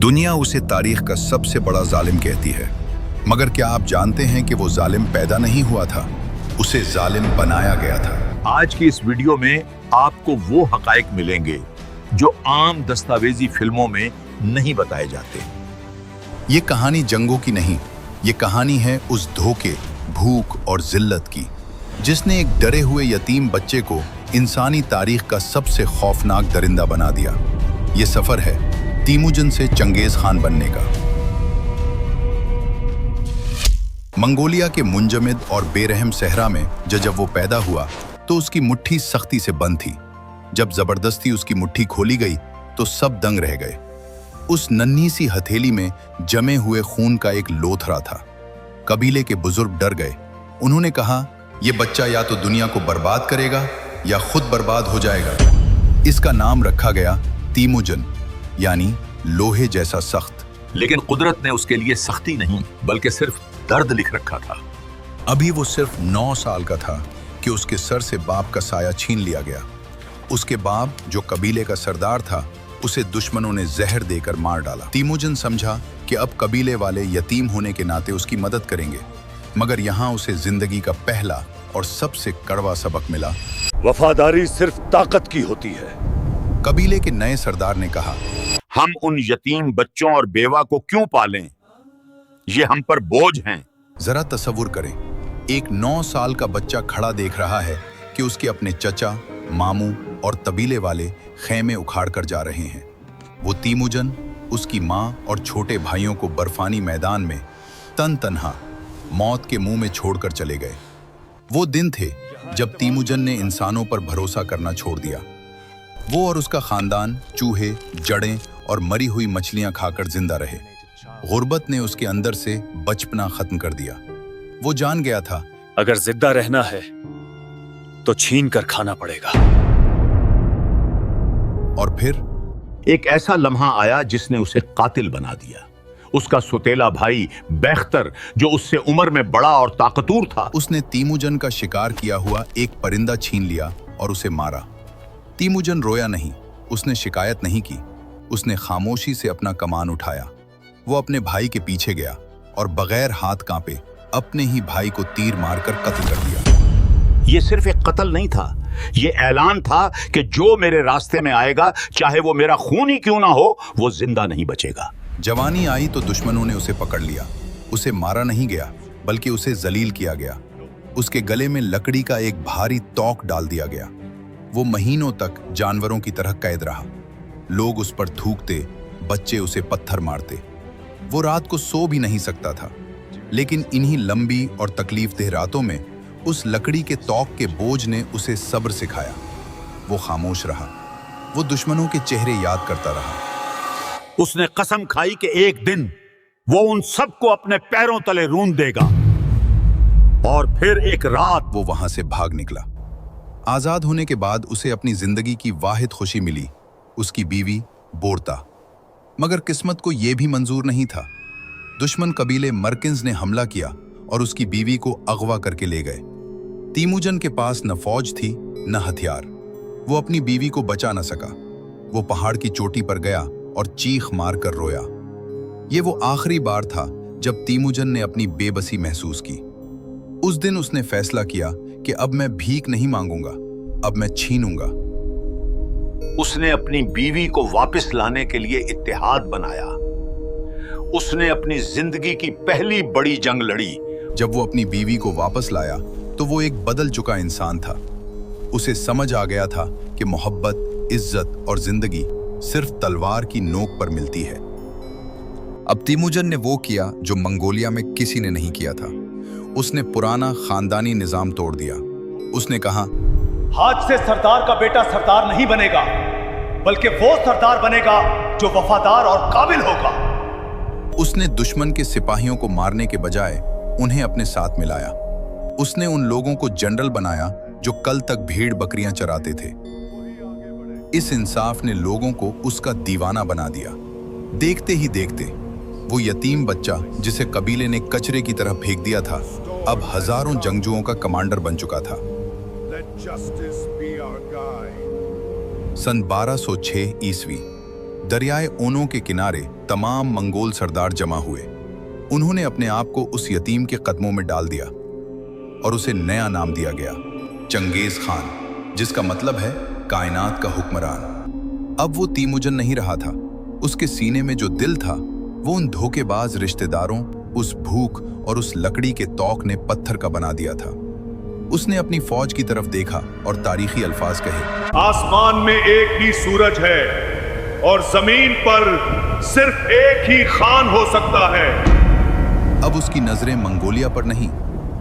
दुनिया उसे तारीख का सबसे बड़ा जालिम कहती है, मगर क्या आप जानते हैं कि वो जालिम पैदा नहीं हुआ था, उसे जालिम बनाया गया था। आज की इस वीडियो में आपको वो हकायक मिलेंगे जो आम दस्तावेजी फिल्मों में नहीं बताए जाते। ये कहानी जंगों की नहीं, ये कहानी है उस धोखे, भूख और जिल्लत की जिसने एक डरे हुए यतीम बच्चे को इंसानी तारीख का सबसे खौफनाक दरिंदा बना दिया। ये सफर है तीमुजन से चंगेज खान बनने का। मंगोलिया के मुंजमिद और बेरहम सहरा में जब वो पैदा हुआ तो उसकी मुट्ठी सख्ती से बंद थी। जब जबरदस्ती उसकी मुट्ठी खोली गई तो सब दंग रह गए। उस नन्ही सी हथेली में जमे हुए खून का एक लोथरा था। कबीले के बुजुर्ग डर गए। उन्होंने कहा, ये बच्चा या तो दुनिया को बर्बाद करेगा या खुद बर्बाद हो जाएगा। इसका नाम रखा गया तीमुजन, यानी लोहे जैसा सख्त। लेकिन कुदरत ने उसके लिए सख्ती नहीं बल्कि सिर्फ दर्द लिख रखा था। अभी वो सिर्फ 9 साल का था कि उसके सर से बाप का साया छीन लिया गया। उसके बाप, जो कबीले का सरदार था, उसे दुश्मनों ने जहर देकर मार डाला। तीमुजन समझा कि अब कबीले वाले यतीम होने के नाते उसकी मदद करेंगे, मगर यहाँ उसे जिंदगी का पहला और सबसे कड़वा सबक मिला। वफादारी सिर्फ ताकत की होती है। कबीले के नए सरदार ने कहा, हम उन यतीम बच्चों और बेवा को क्यों पालें? ये हम पर बोझ हैं। जरा तसव्वुर करें, एक 9 साल का बच्चा खड़ा देख रहा है कि उसके अपने चचा, मामू और कबीले वाले खेमे उखाड़ कर जा रहे हैं। वो तीमुजन उसकी माँ और छोटे भाइयों को बर्फानी मैदान में तन्हा मौत के मुंह में छोड़कर चले गए। वो दिन थे जब तीमुजन ने इंसानों पर भरोसा करना छोड़ दिया। वो और उसका खानदान चूहे, जड़ें और मरी हुई मछलियां खाकर जिंदा रहे। गुर्बत ने उसके अंदर से बचपना खत्म कर दिया। वो जान गया था, अगर जिंदा रहना है तो छीन कर खाना पड़ेगा। और फिर एक ऐसा लम्हा आया जिसने उसे कातिल बना दिया। उसका सुतेला भाई बैख्तर, जो उससे उम्र में बड़ा और ताकतवर था, उसने तीमुजन का शिकार किया हुआ एक परिंदा छीन लिया और उसे मारा। तीमुजन रोया नहीं, उसने शिकायत नहीं की, उसने खामोशी से अपना कमान उठाया। वो अपने भाई के पीछे गया और बगैर हाथ कांपे अपने ही भाई को तीर मारकर कत्ल कर दिया। ये सिर्फ एक कत्ल नहीं था, ये ऐलान था कि जो मेरे रास्ते में आएगा, चाहे वो मेरा खून ही क्यों ना हो, वो जिंदा नहीं बचेगा। जवानी आई तो दुश्मनों ने उसे पकड़ लिया। उसे मारा नहीं गया बल्कि उसे जलील किया गया। उसके गले में लकड़ी का एक भारी तोक डाल दिया गया। वो महीनों तक जानवरों की तरह कैद रहा। लोग उस पर थूकते, बच्चे उसे पत्थर मारते। वो रात को सो भी नहीं सकता था। लेकिन इन्हीं लंबी और तकलीफदेह रातों में उस लकड़ी के तोक के बोझ ने उसे सब्र सिखाया। वो खामोश रहा। वो दुश्मनों के चेहरे याद करता रहा। उसने कसम खाई कि एक दिन वो उन सबको अपने पैरों तले रूंध देगा। और फिर एक रात वो वहां से भाग निकला। आजाद होने के बाद उसे अपनी जिंदगी की वाहिद खुशी मिली, उसकी बीवी बोरता। मगर किस्मत को यह भी मंजूर नहीं था। दुश्मन कबीले मर्किंस ने हमला किया और उसकी बीवी को अगवा करके ले गए। तीमुजन के पास न फौज थी न हथियार। वो अपनी बीवी को बचा न सका। वो पहाड़ की चोटी पर गया और चीख मार कर रोया। ये वो आखिरी बार था जब तीमुजन ने अपनी बेबसी महसूस की। उस दिन उसने फैसला किया कि अब मैं भीख नहीं मांगूंगा, अब मैं छीनूंगा। उसने अपनी बीवी को वापस लाने के लिए इत्तेहाद बनाया। उसने अपनी जिंदगी की पहली बड़ी जंग लड़ी। जब वो अपनी बीवी को वापस लाया तो वो एक बदल चुका इंसान था। उसे समझ आ गया था कि मोहब्बत, इज्जत और जिंदगी सिर्फ तलवार की नोक पर मिलती है। अब तीमुजन ने वो किया जो मंगोलिया में किसी ने नहीं किया था। उसने पुराना खानदानी निजाम तोड़ दिया। उसने कहा, आज से सरदार का बेटा सरदार नहीं बनेगा, बल्कि वो सरदार बनेगा जो वफादार और काबिल होगा। उसने दुश्मन के सिपाहियों को मारने के बजाय उन्हें अपने साथ मिलाया। उसने उन लोगों को जनरल बनाया जो कल तक भेड़ बकरियां चराते थे। इस इंसाफ ने लोगों को उसका दीवाना बना दिया। देखते ही देखते वो यतीम बच्चा, जिसे कबीले ने कचरे की तरह फेंक दिया था, अब हजारों जंगजुओं का कमांडर बन चुका था। सन 1206 ईस्वी दरियाए ओनो के किनारे तमाम मंगोल सरदार जमा हुए। उन्होंने अपने आप को उस यतीम के कदमों में डाल दिया और उसे नया नाम दिया गया, चंगेज खान, जिसका मतलब है कायनात का हुक्मरान। अब वो तीमुजन नहीं रहा था। उसके सीने में जो दिल था वो उन धोखेबाज रिश्तेदारों, उस भूख और उस लकड़ी के तौक ने पत्थर का बना दिया था। उसने अपनी फौज की तरफ देखा और तारीखी अल्फाज कहे, आसमान में एक ही सूरज है और जमीन पर सिर्फ एक ही खान हो सकता है। अब उसकी नजरें मंगोलिया पर नहीं,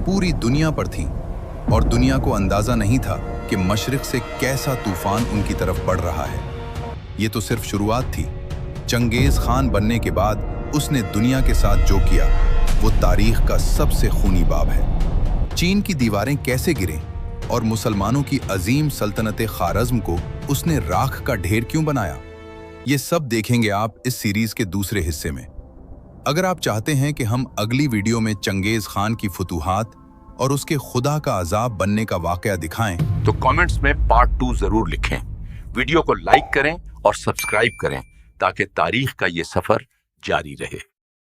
पूरी दुनिया पर थीं और दुनिया को अंदाजा नहीं था कि मशरिक से कैसा तूफान उनकी तरफ बढ़ रहा है। ये तो सिर्फ शुरुआत थी। चंगेज खान बनने के बाद उसने दुनिया के साथ जो किया वो तारीख का सबसे खूनी बाब है। चीन की दीवारें कैसे गिरे और मुसलमानों की अजीम सल्तनत खारज़्म को उसने राख का ढेर क्यों बनाया, ये सब देखेंगे आप इस सीरीज के दूसरे हिस्से में। अगर आप चाहते हैं कि हम अगली वीडियो में चंगेज खान की फुतूहात और उसके खुदा का अजाब बनने का वाकया दिखाएं, तो कमेंट्स में पार्ट 2 जरूर लिखें। वीडियो को लाइक करें और सब्सक्राइब करें ताकि तारीख का ये सफर जारी रहे।